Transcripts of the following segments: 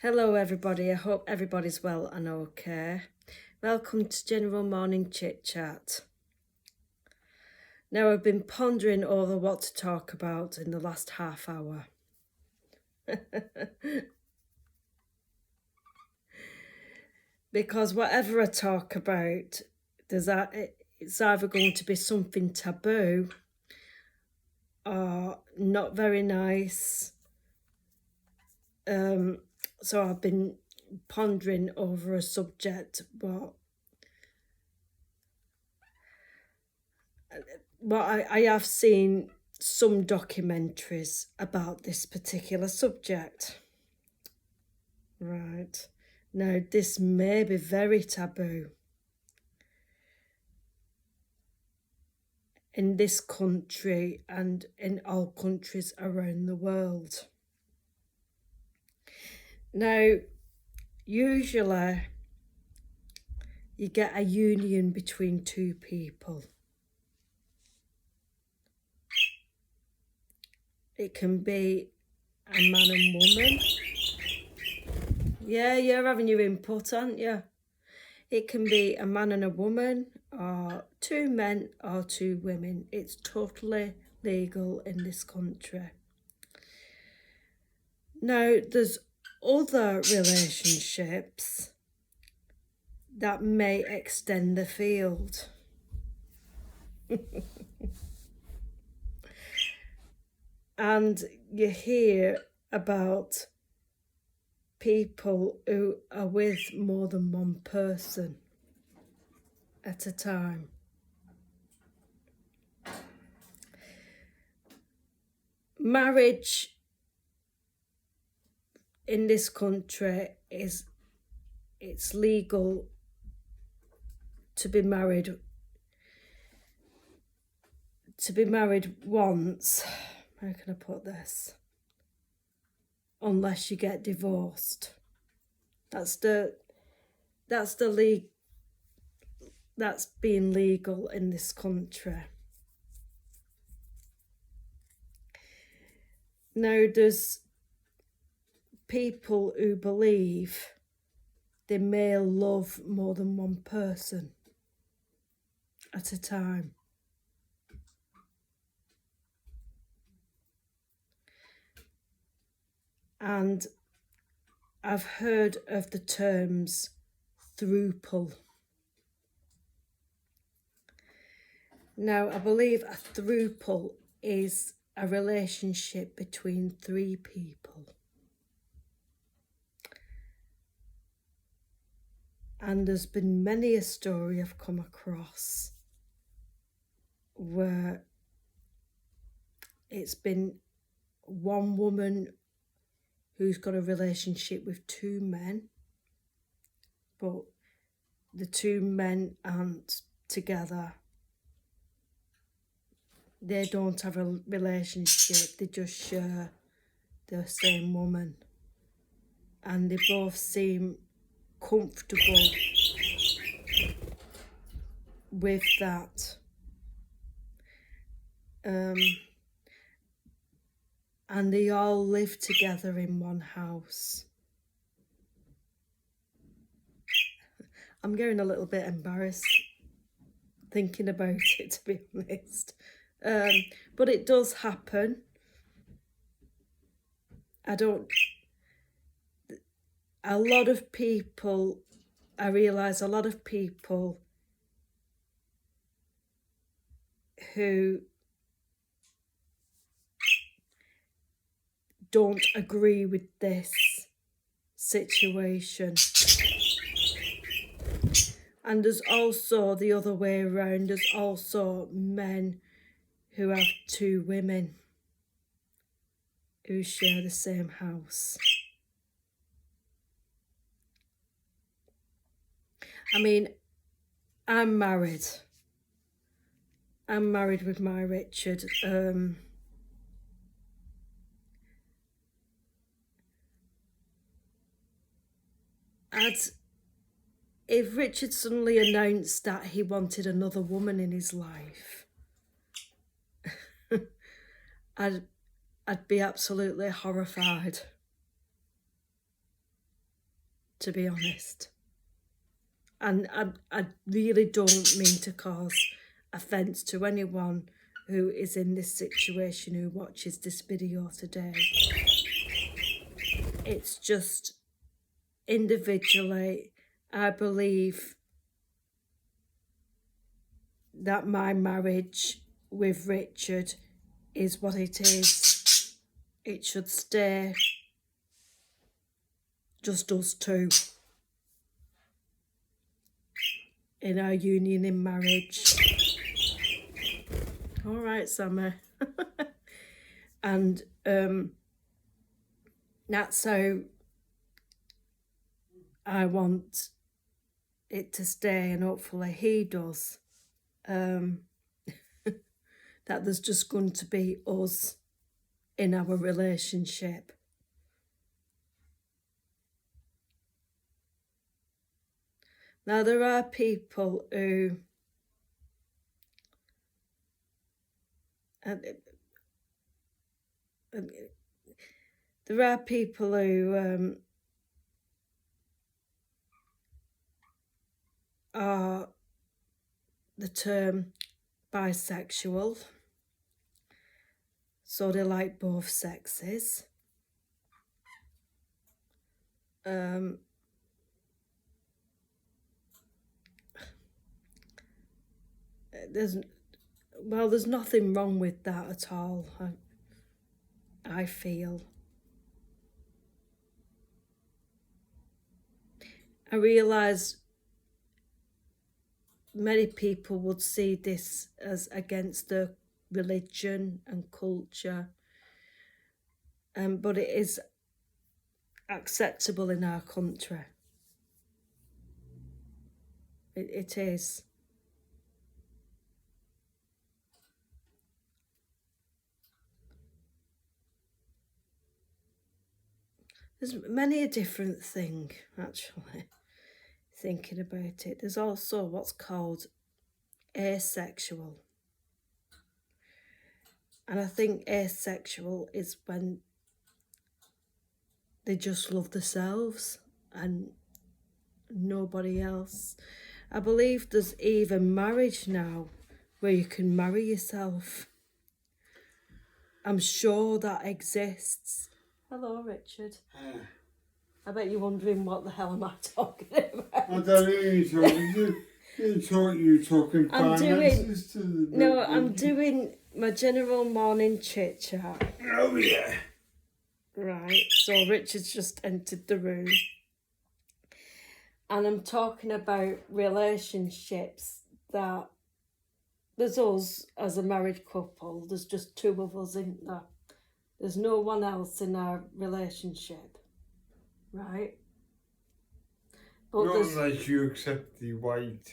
Hello everybody, I hope everybody's well and okay. Welcome to General Morning Chit Chat. Now I've been pondering over what to talk about in the last half hour. Because whatever I talk about, it's either going to be something taboo or not very nice. So I've been pondering over a subject, but I have seen some documentaries about this particular subject. Right. Now, this may be very taboo in this country and in all countries around the world. Now, usually you get a union between two people. It can be a man and woman. Yeah, you're having your input, aren't you? It can be a man and a woman, or two men or two women. It's totally legal in this country. Now, there's other relationships that may extend the field. And you hear about people who are with more than one person at a time. Marriage in this country it's legal to be married once. How can I put this? Unless you get divorced. That's being legal in this country. Now, there's people who believe they may love more than one person at a time. And I've heard of the terms throuple. Now, I believe a throuple is a relationship between three people. And there's been many a story I've come across where it's been one woman who's got a relationship with two men, but the two men aren't together. They don't have a relationship, they just share the same woman. And they both seem comfortable with that. And they all live together in one house. I'm getting a little bit embarrassed thinking about it, to be honest. But it does happen. I realise a lot of people who don't agree with this situation. And there's also the other way around. There's also men who have two women who share the same house. I mean, I'm married. I'm married with my Richard. If Richard suddenly announced that he wanted another woman in his life, I'd be absolutely horrified. to be honest. And I really don't mean to cause offence to anyone who is in this situation who watches this video today. It's just individually, I believe that my marriage with Richard is what it is. It should stay just us two in our union in marriage. All right, Sammy. And that's how I want it to stay, and hopefully he does. That there's just going to be us in our relationship. Now, there are people who are the term bisexual, so they like both sexes. There's nothing wrong with that at all, I feel. I realise many people would see this as against their religion and culture, but it is acceptable in our country. It is. There's many a different thing, actually, thinking about it. There's also what's called asexual. And I think asexual is when they just love themselves and nobody else. I believe there's even marriage now where you can marry yourself. I'm sure that exists. Hello, Richard. I bet you're wondering what the hell am I talking about. I don't know you're talking finances to the... No, I'm doing my general morning chit chat. Oh, yeah. Right, so Richard's just entered the room. And I'm talking about relationships that there's us as a married couple. There's just two of us, isn't there? There's no one else in our relationship, right? But not unless you accept the white...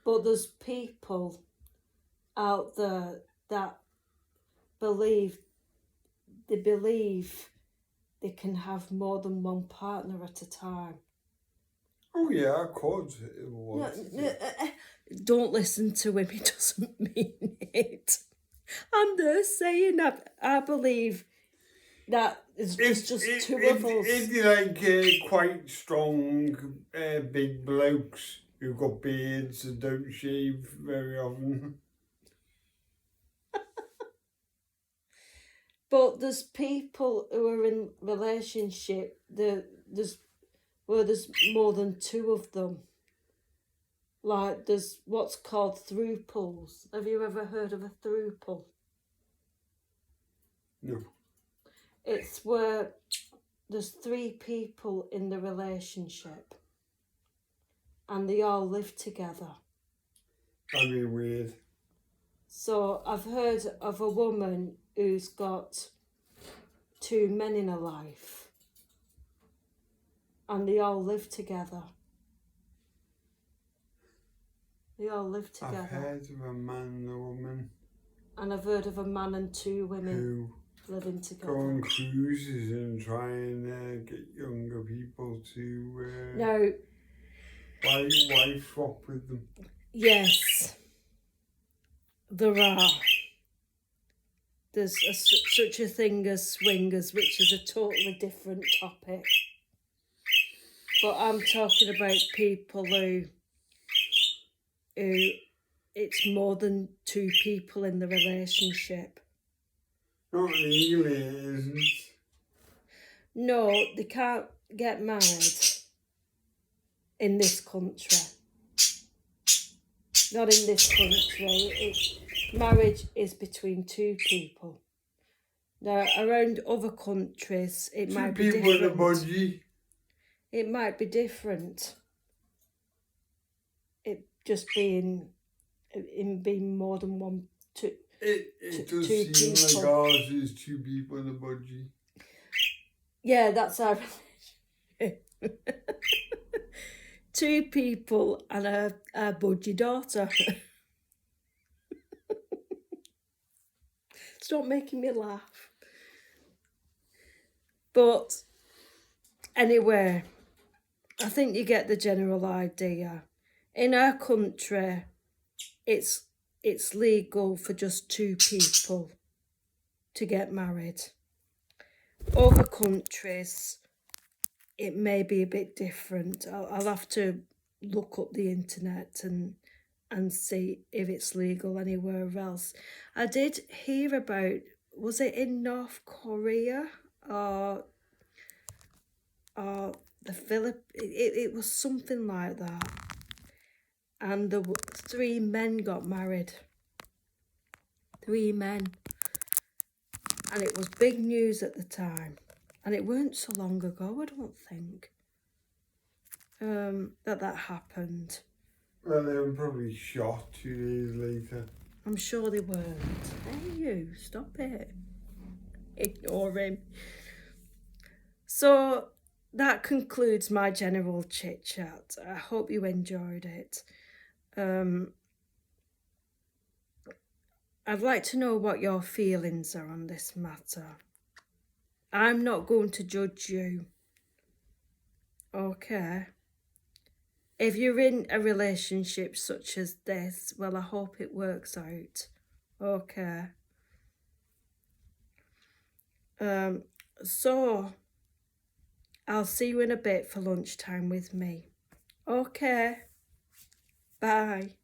But there's people out there that believe they can have more than one partner at a time. Oh yeah, of course. Don't listen to him, he doesn't mean it. I'm just saying that I believe that it's just two of us. If you like quite strong, big blokes who've got beards and don't shave very often. But there's people who are in relationship, there's more than two of them. Like there's what's called throuples. Have you ever heard of a throuple? No. It's where there's three people in the relationship and they all live together. That'd be weird. So I've heard of a woman who's got two men in her life and they all live together. They all live together. I've heard of a man and a woman. And I've heard of a man and two women living together. Go on cruises and try and get younger people to now, wife swap with them. Yes, there are. There's such a thing as swingers, which is a totally different topic. But I'm talking about people who it's more than two people in the relationship. Not legally, it isn't. No, they can't get married in this country. Not in this country. Marriage is between two people. Now, around other countries, it might be Two people in a different. budgie. It might be different. It just being more than one. It does two seem like people. ours is two people in a budgie. Yeah, that's our relationship. Two people and a budgie daughter. Stop making me laugh. But anyway, I think you get the general idea. In our country, it's legal for just two people to get married. Other countries, it may be a bit different. I'll have to look up the internet and see if it's legal anywhere else. I did hear about, was it in North Korea or the Philippines? It was something like that. And the 3 men got married. 3 men. And it was big news at the time. And it weren't so long ago, I don't think, that happened. Well, they were probably shot 2 days later. I'm sure they weren't. Hey, you, stop it. Ignore him. So that concludes my general chit chat. I hope you enjoyed it. I'd like to know what your feelings are on this matter. I'm not going to judge you. Okay? If you're in a relationship such as this, well, I hope it works out. Okay? So, I'll see you in a bit for lunchtime with me. Okay? Bye.